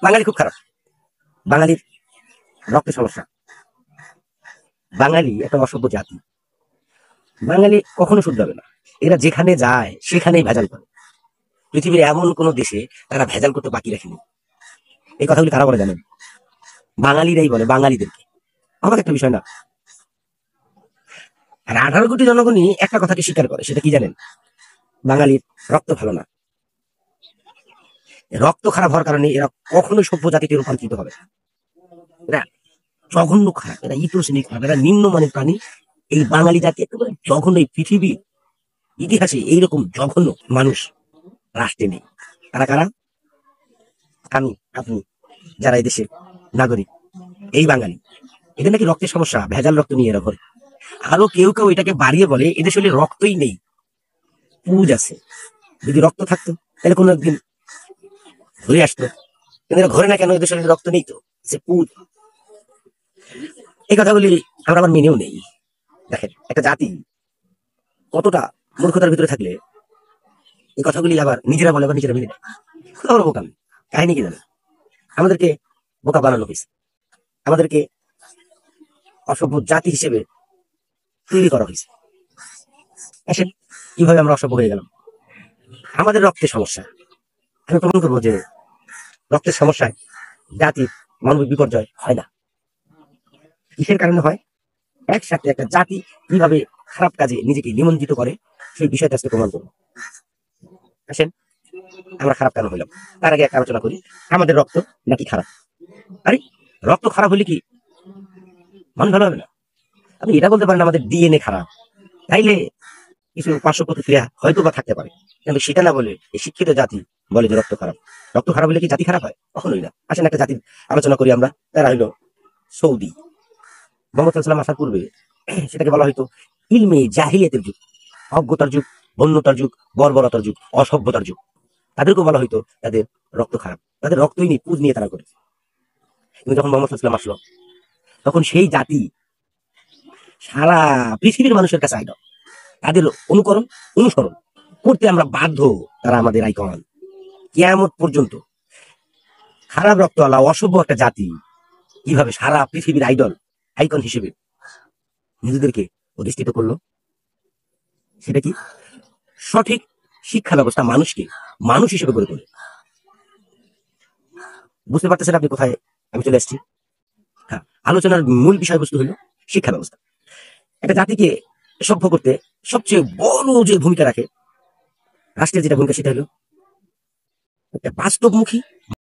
বাঙালি খুব খারাপ। বাঙালির রক্তের সমস্যা। বাঙালি একটা অসভ্য জাতি। বাঙালি কখনো শুধরাবে না। এরা যেখানে যায় সেখানেই ভেজাল করে। পৃথিবীর এমন কোন দেশে তারা ভেজাল করতে বাকি রাখেনি। এই কথাগুলি কারা বলে জানেন? বাঙালিরাই বলে, বাঙালিদেরকে। আমার একটা বিষয় না। আর 18 কোটি জনগণই একটা কথাকে স্বীকার করে, সেটা কি জানেন? বাঙালির রক্ত ভালো না। রক্ত খারাপ হওয়ার কারণে এরা কখনোই সভ্য জাতিতে রূপান্তরিত হবে না। এরা জঘন্য খারাপ, এরা ইতর শ্রেণী খারাপ, এরা নিম্নমানের প্রাণী। এই বাঙালি জাতি একেবারে জঘন্য। এই পৃথিবীর ইতিহাসে এইরকম জঘন্য মানুষ রাষ্ট্রে নেই। কারা কারা? আমি, আপনি, যারা এই দেশের নাগরিক, এই বাঙালি। এদের নাকি রক্তের সমস্যা, ভেজাল রক্ত নিয়ে এরা ঘরে। আরো কেউ কেউ এটাকে বাড়িয়ে বলে এদের শরীরে রক্তই নেই, পুজ আছে। যদি রক্ত থাকতো তাহলে কোনো একদিন ঘুরে আসতো। কিন্তু এরা ঘরে না কেন? এদের শরীরে রক্ত নেই তো, সে পুজ। এই কথাগুলি আমরা আবার মেনেও নেই। দেখেন, একটা জাতি কতটা মূর্খতার ভিতরে থাকলে এই কথাগুলি আবার নিজেরা বলে, আবার নিজেরা মেনে নেয়। কত বড় বোকামি! কাহিনী কি জানে? আমাদেরকে বোকা বানানো হয়েছে, আমাদেরকে অসভ্য জাতি হিসেবে তৈরি করা হয়েছে। আসেন, কিভাবে আমরা অসভ্য হয়ে গেলাম? আমাদের রক্তের সমস্যা। আমি প্রমাণ করবো যে রক্তের সমস্যায় জাতির মানবিক বিপর্যয় হয় না। কিসের কারণে হয়? একসাথে একটা জাতি কিভাবে খারাপ কাজে নিজেকে নিমন্ত্রিত করে, সেই বিষয়টা আজকে প্রমাণ করবো। আসেন, আমরা খারাপ কেন হইলাম তার আগে একটা আলোচনা করি। আমাদের রক্ত নাকি খারাপ? আরে, রক্ত খারাপ হলে কি মানুষ ভালো হবে না? আপনি এটা বলতে পারেন আমাদের ডিএনএ খারাপ, তাইলে কিছু পার্শ্ব প্রতিক্রিয়া হয়তো বা থাকতে পারে, কিন্তু সেটা না বলে এই শিক্ষিত জাতি বলে যে রক্ত খারাপ। রক্ত খারাপ হলে কি জাতি খারাপ হয়? কখনোই না। আসেন একটা জাতির আলোচনা করি আমরা, তারা হইলো সৌদি। মোহাম্মদ সাল্লাম আসার পূর্বে সেটাকে বলা হয়তো ইলমে জাহিলিয়াতের যুগ, অজ্ঞতার যুগ, বন্যতার যুগ, বর্বরতার যুগ, অসভ্যতার যুগ। তাদেরকেও বলা হয়তো তাদের রক্ত খারাপ, তাদের রক্তই নেই, পুজ নিয়ে তারা করে। কিন্তু যখন মোহাম্মদ সাল্লাম আসলো, তখন সেই জাতি সারা পৃথিবীর মানুষের কাছে আইডল। তাদের অনুকরণ, অনুসরণ করতে আমরা বাধ্য। তারা আমাদের আইকন। কিয়ামত পর্যন্ত খারাপ রক্তওয়ালা অসভ্য একটা জাতি কিভাবে সারা পৃথিবীর আইডল, আইকন হিসেবে নিজেদেরকে অধিষ্ঠিত করলো, সেটা কি? সঠিক শিক্ষা ব্যবস্থা মানুষকে মানুষ হিসেবে গড়ে তোলে। বুঝতে পারতেছেন আপনি কোথায় আমি চলে এসেছি? হ্যাঁ, আলোচনার মূল বিষয়বস্তু হলো শিক্ষা ব্যবস্থা। একটা জাতিকে সভ্য করতে সবচেয়ে বড় যে ভূমিকা রাখে রাষ্ট্রের, যেটা ভূমিকা, সেটা হলো একটা বাস্তবমুখী